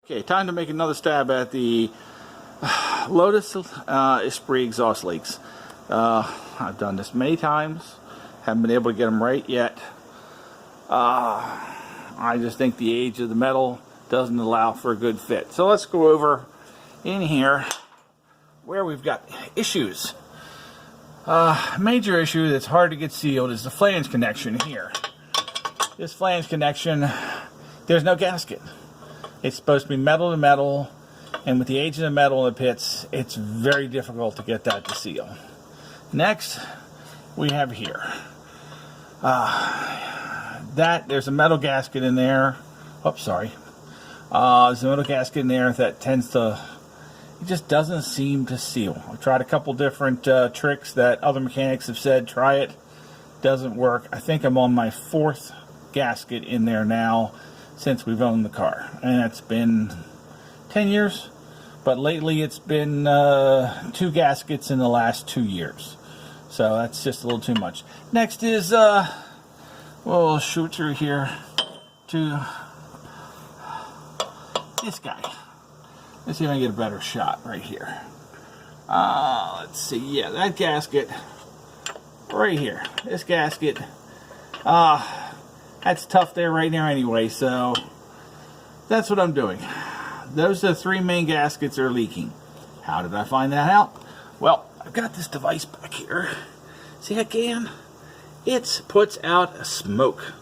Okay, time to make another stab at the Lotus Esprit Exhaust leaks. I've done this many times, haven't been able to get them right yet. I just think the age of the metal doesn't allow for a good fit. So let's go over in here where we've got issues. Major issue that's hard to get sealed is the flange connection here. This flange connection, there's no gasket. It's supposed to be metal to metal, and with the age of the metal in the pits, it's very difficult to get that to seal. Next, we have here. There's a metal gasket in there. Oops, sorry. There's a metal gasket in there that tends to, it just doesn't seem to seal. I've tried a couple different tricks that other mechanics have said, try it. Doesn't work. I think I'm on my 4th gasket in there now since we've owned the car, and it's been 10 years, but lately it's been 2 gaskets in the last 2 years, so that's just a little too much. Next is we'll shoot through here to this guy. Let's see if I can get a better shot right here. Let's see, yeah, that gasket right here, this gasket, that's tough there right now anyway, so that's what I'm doing. Those are the 3 main gaskets are leaking. How did I find that out? Well, I've got this device back here. See that can? It puts out smoke.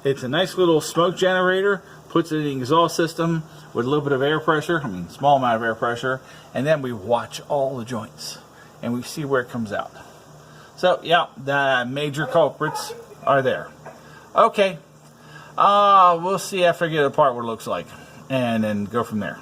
It's a nice little smoke generator, puts it in the exhaust system with a little bit of air pressure, I mean small amount of air pressure, and then we watch all the joints and we see where it comes out. So yeah, the major culprits are there. Okay, we'll see after I get it apart what it looks like, and then go from there.